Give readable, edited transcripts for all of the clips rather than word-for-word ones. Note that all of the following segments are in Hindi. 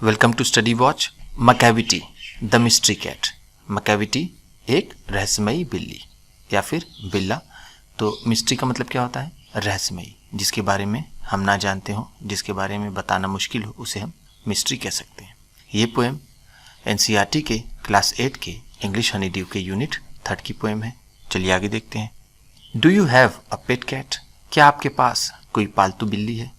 Welcome to study watch. Macavity the mystery cat. Macavity एक रहस्यमयी बिल्ली या फिर बिल्ला। तो मिस्ट्री का मतलब क्या होता है? रहस्यमयी, जिसके बारे में हम ना जानते हो, जिसके बारे में बताना मुश्किल हो, उसे हम मिस्ट्री कह सकते हैं। ये पोएम एनसीईआरटी के क्लास 8 के इंग्लिश हनी ड्यू के यूनिट 3 की पोएम है। चलिए आगे देखते हैं। Do you have a pet cat? क्या आपके पास कोई पालतू बिल्ली है?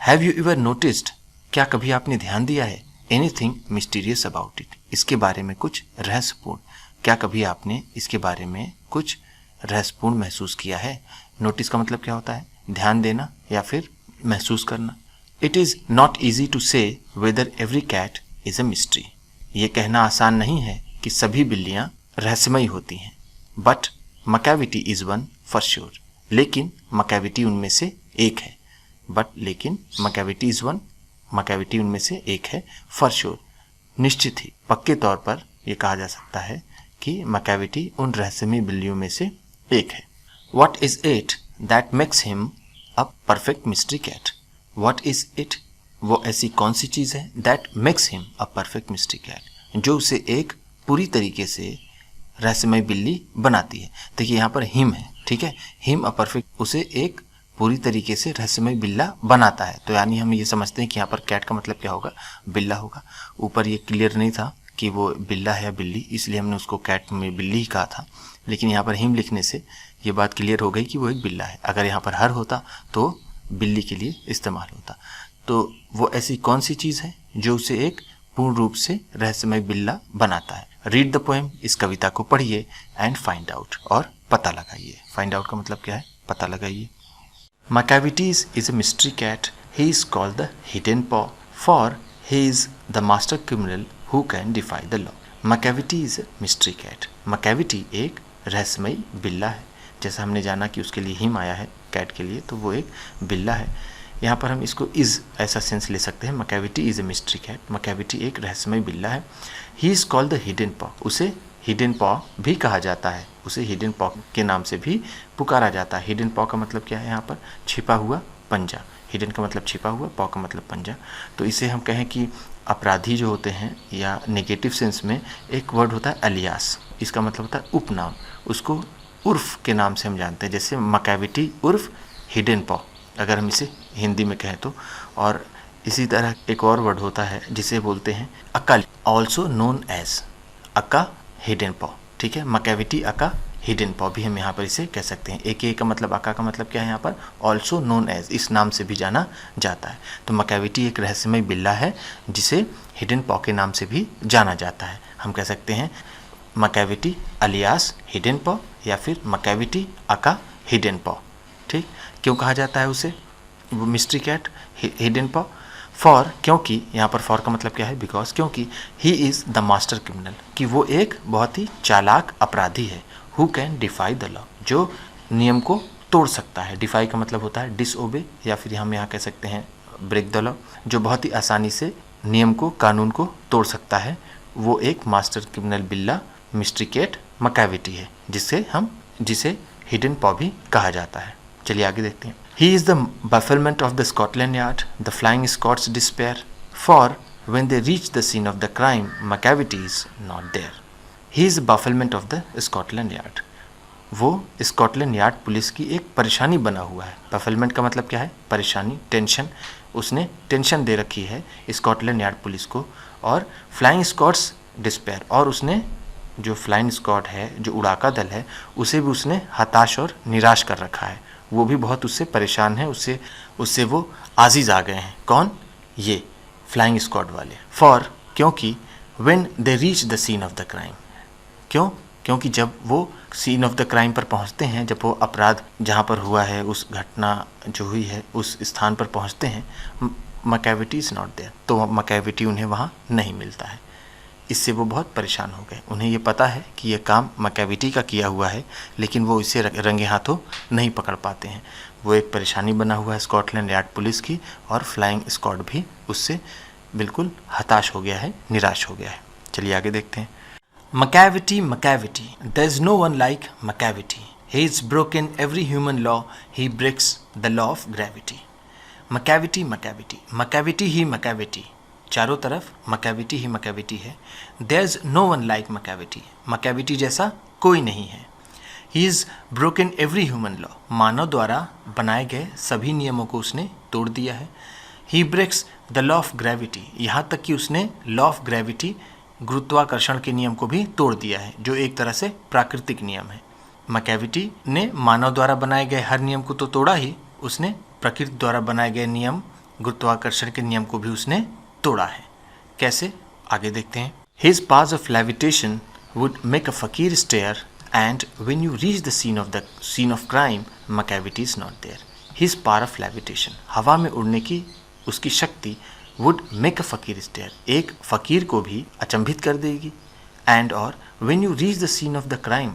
Have you ever noticed? क्या कभी आपने ध्यान दिया है? Anything mysterious about it? इसके बारे में कुछ रहस्यपूर्ण। क्या कभी आपने इसके बारे में कुछ रहस्यपूर्ण महसूस किया है? नोटिस का मतलब क्या होता है? ध्यान देना या फिर महसूस करना। It is not easy to say whether every cat is a mystery. ये कहना आसान नहीं है कि सभी बिल्लियाँ रहस्यमयी होती हैं। But Macavity is one for sure. लेकिन मकैविटी उनमें से एक है। लेकिन मकैविटी इज़ वन, मकैविटी उनमें से एक है। फॉर श्योर, निश्चित ही, पक्के तौर पर यह कहा जा सकता है कि मकैविटी उन रहस्यमयी बिल्लियों में से एक है। What is it that makes him a perfect mystery cat? What is it? वो ऐसी कौन सी चीज़ है that makes him a perfect mystery cat, जो उसे एक पूरी तरीके से रहस्यमय बिल्ली बनाती है। देखिए यहाँ पर हिम है, ठीक है। हिम अ परफेक्ट, उसे एक पूरी तरीके से रहस्यमय बिल्ला बनाता है। तो यानी हम ये समझते हैं कि यहाँ पर कैट का मतलब क्या होगा? बिल्ला होगा। ऊपर ये क्लियर नहीं था कि वो बिल्ला है या बिल्ली, इसलिए हमने उसको कैट में बिल्ली ही कहा था। लेकिन यहाँ पर हिम लिखने से ये बात क्लियर हो गई कि वो एक बिल्ला है। अगर यहाँ पर हर होता तो बिल्ली के लिए इस्तेमाल होता। तो वो ऐसी कौन सी चीज़ है जो उसे एक पूर्ण रूप से रहस्यमय बिल्ला बनाता है? रीड द पोएम, इस कविता को पढ़िए एंड फाइंड आउट, और पता लगाइए। फाइंड आउट का मतलब क्या है? पता लगाइए। Macavity is a mystery cat. He is called the hidden paw, for he is the master criminal who can defy the law. Macavity is a mystery cat. Macavity एक रहस्यमयी बिल्ला है। जैसा हमने जाना कि उसके लिए हिम आया है कैट के लिए, तो वो एक बिल्ला है। यहाँ पर हम इसको इज़ ऐसा सेंस ले सकते हैं। मकैविटी is a mystery cat. Macavity एक रहस्यमयी बिल्ला है। He is called the hidden पॉ, उसे हिडन पॉ भी कहा जाता है। उसे हिडन पॉ के नाम से भी पुकारा जाता है। हिडन पॉ का मतलब क्या है? यहाँ पर छिपा हुआ पंजा। हिडन का मतलब छिपा हुआ, पॉ का मतलब पंजा। तो इसे हम कहें कि अपराधी जो होते हैं, या नेगेटिव सेंस में एक वर्ड होता है अलियास। इसका मतलब होता है उपनाम। उसको उर्फ के नाम से हम जानते हैं, जैसे मकैविटी उर्फ हिडन पॉ, अगर हम इसे हिंदी में कहें तो। और इसी तरह एक और वर्ड होता है जिसे बोलते हैं अका, ऑल्सो नोन एज अका हिडन पॉ, ठीक है। मकैविटी अका हिडन पॉ भी हम यहाँ पर इसे कह सकते हैं। एक का मतलब, अका का मतलब क्या है? यहाँ पर ऑल्सो नोन एज, इस नाम से भी जाना जाता है। तो मकैविटी एक रहस्यमय बिल्ला है जिसे हिडन पॉ के नाम से भी जाना जाता है। हम कह सकते हैं मकैविटी अलियास हिडन पॉ, या फिर मकैविटी अका हिडन पॉ, ठीक। क्यों कहा जाता है उसे मिस्ट्री कैट हिडन पॉ? फॉर, क्योंकि, यहाँ पर फॉर का मतलब क्या है? बिकॉज, क्योंकि he is the master criminal, कि वो एक बहुत ही चालाक अपराधी है। Who can defy the law, जो नियम को तोड़ सकता है। डिफाई का मतलब होता है डिसओबे, या फिर हम यहाँ कह सकते हैं ब्रेक द लॉ, जो बहुत ही आसानी से नियम को, कानून को तोड़ सकता है। वो एक मास्टर क्रिमिनल बिल्ला मिस्ट्री कैट मकैविटी है, जिसे हिडन पॉ भी कहा जाता है। चलिए आगे देखते हैं। He is the bafflement of the Scotland Yard, the Flying Scots' despair, for when they reach the scene of the crime, Macavity is not there. He is the bafflement of the Scotland Yard. वो स्कॉटलैंड यार्ड पुलिस की एक परेशानी बना हुआ है। bafflement का मतलब क्या है? परेशानी, टेंशन। उसने टेंशन दे रखी है स्कॉटलैंड यार्ड पुलिस को। और फ्लाइंग स्कॉट्स डिस्पेयर, और उसने जो फ्लाइंग स्कॉट है, जो उड़ाका दल है, उसे भी उसने हताश और निराश कर रखा है। वो भी बहुत उससे परेशान है, उससे वो आजीज आ गए हैं। कौन? ये फ्लाइंग स्क्वाड वाले। फॉर, क्योंकि when they reach the scene of the crime, क्योंकि जब वो सीन ऑफ द क्राइम पर पहुंचते हैं, जब वो अपराध जहां पर हुआ है, उस घटना जो हुई है उस स्थान पर पहुंचते हैं, मकैविटी इज़ नॉट देयर, तो मकैविटी उन्हें वहाँ नहीं मिलता है। इससे वो बहुत परेशान हो गए। उन्हें ये पता है कि ये काम मकैविटी का किया हुआ है, लेकिन वो इसे रंगे हाथों नहीं पकड़ पाते हैं। वो एक परेशानी बना हुआ है स्कॉटलैंड यार्ड पुलिस की, और फ्लाइंग स्क्वाड भी उससे बिल्कुल हताश हो गया है, निराश हो गया है। चलिए आगे देखते हैं। Macavity, Macavity, there is no one like Macavity. He is broken every human law, he breaks the law of gravity. Macavity, Macavity, Macavity ही मकैविटी, चारों तरफ मकैविटी ही मकैविटी है। There is no one like Macavity, Macavity जैसा कोई नहीं है। He is broken every human law, मानव द्वारा बनाए गए सभी नियमों को उसने तोड़ दिया है। He breaks the law of gravity, यहाँ तक कि उसने लॉ ऑफ ग्रेविटी, गुरुत्वाकर्षण के नियम को भी तोड़ दिया है, जो एक तरह से प्राकृतिक नियम है। मकैविटी ने मानव द्वारा बनाए गए हर नियम को तो तोड़ा ही, उसने प्रकृति द्वारा बनाए गए नियम, गुरुत्वाकर्षण के नियम को भी उसने तोड़ा है। कैसे, आगे देखते हैं। His powers of levitation would make a fakir stare and when you reach the scene of crime Macavity is not there. His power of levitation, हवा में उड़ने की उसकी शक्ति, would make a fakir stair, एक फकीर को भी अचंभित कर देगी। एंड और when you reach the scene of the crime,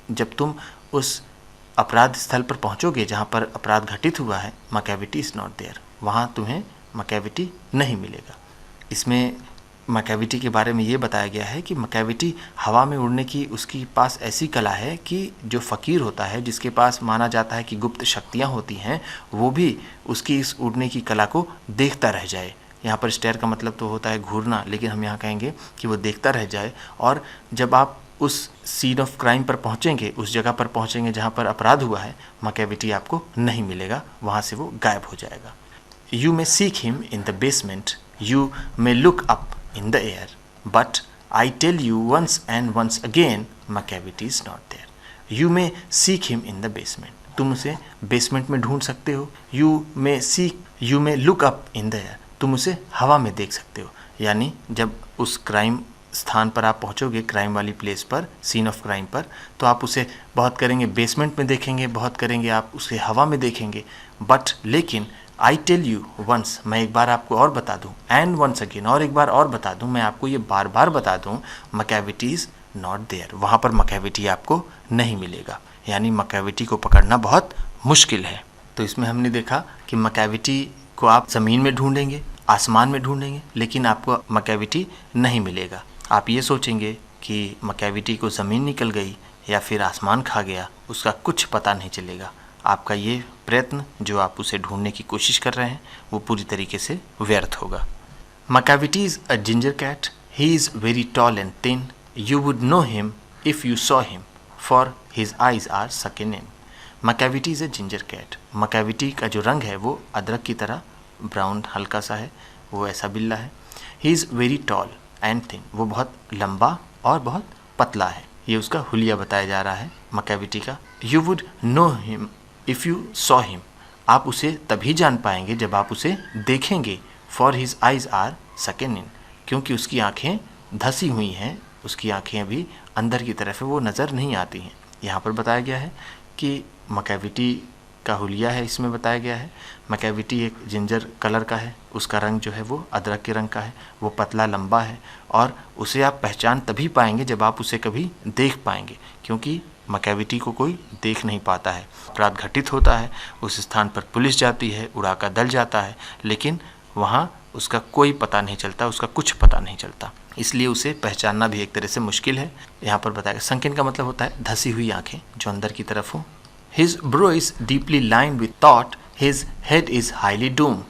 जब तुम उस अपराध स्थल पर पहुंचोगे जहां पर अपराध घटित हुआ है, मकैविटी इज नॉट देयर, वहां तुम्हें मकैविटी नहीं मिलेगा। इसमें मकैविटी के बारे में ये बताया गया है कि मकैविटी हवा में उड़ने की उसकी पास ऐसी कला है कि जो फ़कीर होता है, जिसके पास माना जाता है कि गुप्त शक्तियाँ होती हैं, वो भी उसकी इस उड़ने की कला को देखता रह जाए। यहाँ पर स्टेयर का मतलब तो होता है घूरना, लेकिन हम यहाँ कहेंगे कि वो देखता रह जाए। और जब आप उस सीन ऑफ क्राइम पर पहुँचेंगे, उस जगह पर पहुँचेंगे जहाँ पर अपराध हुआ है, मकैविटी आपको नहीं मिलेगा, वहाँ से वो गायब हो जाएगा। You may seek him in the basement, you may look up in the air, but I tell you once and once again, Macavity is not there. You may seek him in the basement. तुम उसे बेसमेंट में ढूंढ सकते हो। You may look up in the air. तुम उसे हवा में देख सकते हो। यानी जब उस क्राइम स्थान पर आप पहुंचोगे, क्राइम वाली प्लेस पर, सीन ऑफ क्राइम पर, तो आप उसे बहुत करेंगे बेसमेंट में देखेंगे, बहुत करेंगे आप उसे हवा में देखेंगे। बट लेकिन आई टेल यू वंस, मैं एक बार आपको और बता दूं, एंड वंस अगेन, और एक बार और बता दूं, मैं आपको ये बार बार बता दूं, मकैविटी इज़ नॉट देयर, वहाँ पर मकैविटी आपको नहीं मिलेगा। यानी मकैविटी को पकड़ना बहुत मुश्किल है। तो इसमें हमने देखा कि मकैविटी को आप ज़मीन में ढूंढेंगे, आसमान में ढूंढेंगे, लेकिन आपको मकैविटी नहीं मिलेगा। आप ये सोचेंगे कि मकैविटी को ज़मीन निकल गई या फिर आसमान खा गया, उसका कुछ पता नहीं चलेगा। आपका ये प्रयत्न जो आप उसे ढूंढने की कोशिश कर रहे हैं, वो पूरी तरीके से व्यर्थ होगा। Macavity is a ginger cat, he is very tall and thin, you would know him if you saw him, for his eyes are sunken in. Macavity is a ginger cat, Macavity का जो रंग है वो अदरक की तरह ब्राउन हल्का सा है, वो ऐसा बिल्ला है। He is very tall and thin, वो बहुत लंबा और बहुत पतला है। ये उसका हुलिया बताया जा रहा है मकैविटी का। You would know him if you saw him, आप उसे तभी जान पाएंगे जब आप उसे देखेंगे। For his eyes are sunken इन, क्योंकि उसकी आँखें धसी हुई हैं, उसकी आँखें अभी अंदर की तरफ है, वो नज़र नहीं आती हैं। यहाँ पर बताया गया है कि मकैविटी का हुलिया है, इसमें बताया गया है। मकैविटी एक जिंजर कलर का है, उसका रंग जो है वो अदरक के रंग का है, वो पतला लंबा है, और उसे आप पहचान तभी पाएंगे जब आप उसे कभी देख पाएंगे, क्योंकि मकैविटी को कोई देख नहीं पाता है। अपराध घटित होता है, उस स्थान पर पुलिस जाती है, उड़ाका दल जाता है, लेकिन वहाँ उसका कोई पता नहीं चलता, उसका कुछ पता नहीं चलता, इसलिए उसे पहचानना भी एक तरह से मुश्किल है। यहाँ पर बताया संकिन का मतलब होता है धसी हुई आँखें जो अंदर की तरफ हो। His brow is deeply lined with thought, his head is highly doomed,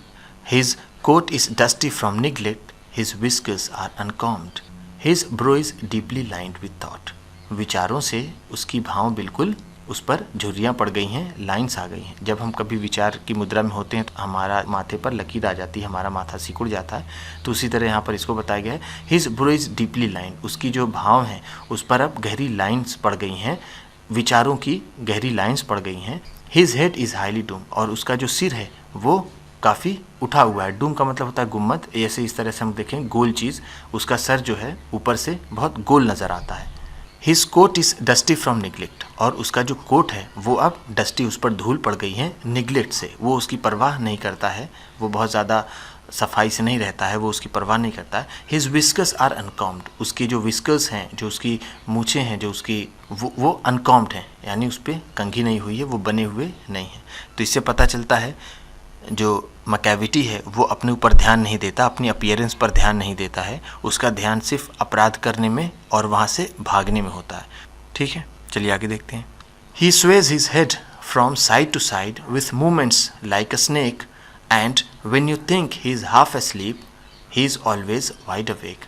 his coat is dusty from neglect, his whiskers are uncombed, his brow is deeply lined with thought. विचारों से उसकी भाव बिल्कुल उस पर झुर्रियाँ पड़ गई हैं, लाइन्स आ गई हैं। जब हम कभी विचार की मुद्रा में होते हैं तो हमारा माथे पर लकीर आ जाती है, हमारा माथा सिकुड़ जाता है, तो उसी तरह यहाँ पर इसको बताया गया है his bro is deeply lined, उसकी जो भाव हैं उस पर अब गहरी लाइन्स पड़ गई हैं, विचारों की गहरी लाइन्स पड़ गई हैं। His head is highly Doom, और उसका जो सिर है वो काफ़ी उठा हुआ है। डूम का मतलब होता है गुम्मद, ऐसे इस तरह से हम देखें गोल चीज़, उसका सर जो है ऊपर से बहुत गोल नज़र आता है। His coat is dusty from neglect, और उसका जो कोट है वो अब डस्टी, उस पर धूल पड़ गई है निगलेक्ट से, वो उसकी परवाह नहीं करता है, वो बहुत ज़्यादा सफाई से नहीं रहता है, वो उसकी परवाह नहीं करता है। हिज विस्कर्स आर अनकॉम्ड, उसके जो विस्कर्स हैं, जो उसकी मूछें हैं, जो उसकी वो अनकॉम्ड हैं, यानी उस पर कंघी नहीं हुई है, वो बने हुए नहीं हैं। तो इससे पता चलता है जो मकैविटी है वो अपने ऊपर ध्यान नहीं देता, अपनी अपीयरेंस पर ध्यान नहीं देता है, उसका ध्यान सिर्फ अपराध करने में और वहाँ से भागने में होता है। ठीक है, चलिए आगे देखते हैं। He sways his head from side to side with movements like a snake, and when you think he is half asleep, he is always wide awake,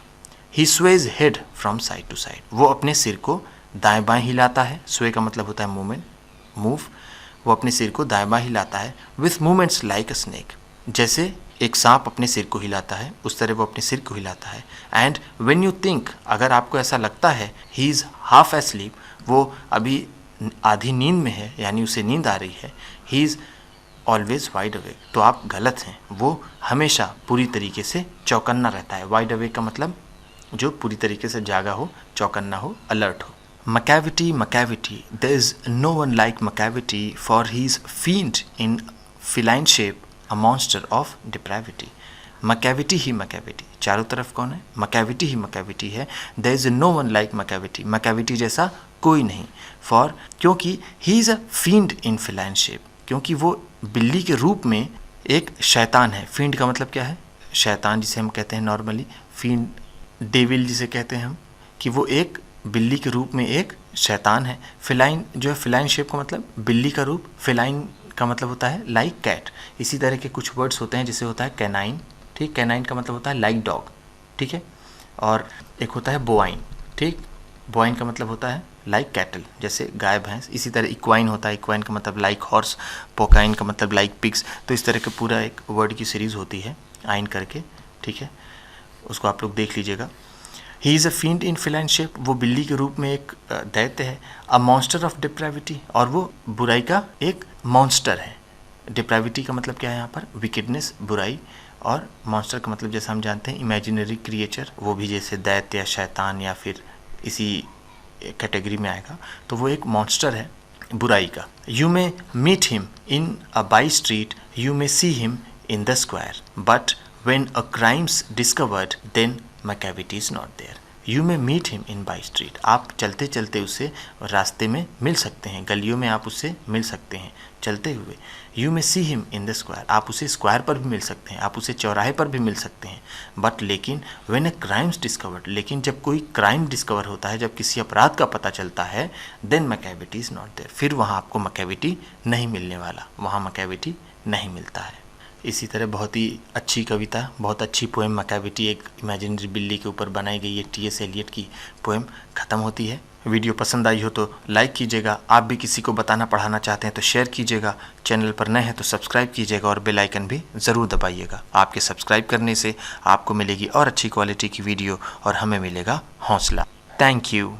he sways head from side to side, वो अपने सिर को दाएं बाएं हिलाता है, स्वे का मतलब होता है मूवमेंट, मूव, वो अपने सिर को दाएं बाएं हिलाता है, with movements like a snake, जैसे एक सांप अपने सिर को हिलाता है उस तरह वो अपने सिर को हिलाता है। एंड व्हेन यू थिंक, अगर आपको ऐसा लगता है ही इज़ हाफ एस्लीप, वो अभी आधी नींद में है यानी उसे नींद आ रही है, he is always wide awake, तो आप गलत हैं, वो हमेशा पूरी तरीके से चौकन्ना रहता है। वाइड अवेक का मतलब जो पूरी तरीके से जागा हो, चौकन्ना हो, अलर्ट हो। Macavity, Macavity, there is no one like Macavity, for he is fiend in feline shape, a monster of depravity. Macavity he Macavity, चारों तरफ कौन है? Macavity ही Macavity है। There is no one like Macavity, Macavity जैसा कोई नहीं। For, क्योंकि he is a fiend in feline shape, क्योंकि वो बिल्ली के रूप में एक शैतान है। fiend का मतलब क्या है? शैतान, जिसे हम कहते हैं नॉर्मली fiend, डेविल जिसे कहते हैं हम, कि वो एक बिल्ली के रूप में एक शैतान है। फिलाइन जो है, फिलाइन शेप का मतलब बिल्ली का रूप, फिलाइन का मतलब होता है लाइक कैट। इसी तरह के कुछ वर्ड्स होते हैं, जैसे होता है कैनाइन, ठीक, कैनाइन का मतलब होता है लाइक डॉग, ठीक है, और एक होता है बोआइन, ठीक, बोआइन का मतलब होता है लाइक कैटल, जैसे गाय भैंस। इसी तरह इक्वाइन होता है, इक्वाइन का मतलब लाइक हॉर्स, पोकाइन का मतलब लाइक पिग्स। तो इस तरह के पूरा एक वर्ड की सीरीज़ होती है आइन करके, ठीक है, उसको आप लोग देख लीजिएगा। He is a fiend in feline shape, वो बिल्ली के रूप में एक दैत्य है। अ मॉन्स्टर ऑफ डिप्रेविटी, और वो बुराई का एक मॉन्स्टर है। डिप्रेविटी का मतलब क्या है यहाँ पर? विकेडनेस, बुराई, और मॉन्स्टर का मतलब जैसा हम जानते हैं इमेजिनरी क्रिएचर, वो भी जैसे दैत्य या शैतान या फिर इसी कैटेगरी में आएगा, तो वो एक मॉन्स्टर है बुराई का। You may meet him in a by street, you may see him in the square, but when a crime's discovered, then Macavity is not there. You may meet him in by street. आप चलते चलते उसे रास्ते में मिल सकते हैं, गलियों में आप उससे मिल सकते हैं चलते हुए। You may see him in the square. आप उसे स्क्वायर पर भी मिल सकते हैं, आप उसे चौराहे पर भी मिल सकते हैं। बट लेकिन when a crime's discovered, लेकिन जब कोई क्राइम डिस्कवर होता है, जब किसी अपराध का पता चलता है, then Macavity is not there. फिर वहाँ आपको Macavity नहीं मिलने वाला, वहाँ Macavity नहीं मिलता है। इसी तरह बहुत ही अच्छी कविता, बहुत अच्छी पोएम मैकाविटी, एक इमेजिनरी बिल्ली के ऊपर बनाई गई एक टी.एस. एलियट की पोएम ख़त्म होती है। वीडियो पसंद आई हो तो लाइक कीजिएगा, आप भी किसी को बताना पढ़ाना चाहते हैं तो शेयर कीजिएगा, चैनल पर नए हैं तो सब्सक्राइब कीजिएगा और बेल आइकन भी ज़रूर दबाइएगा। आपके सब्सक्राइब करने से आपको मिलेगी और अच्छी क्वालिटी की वीडियो और हमें मिलेगा हौसला। Thank you.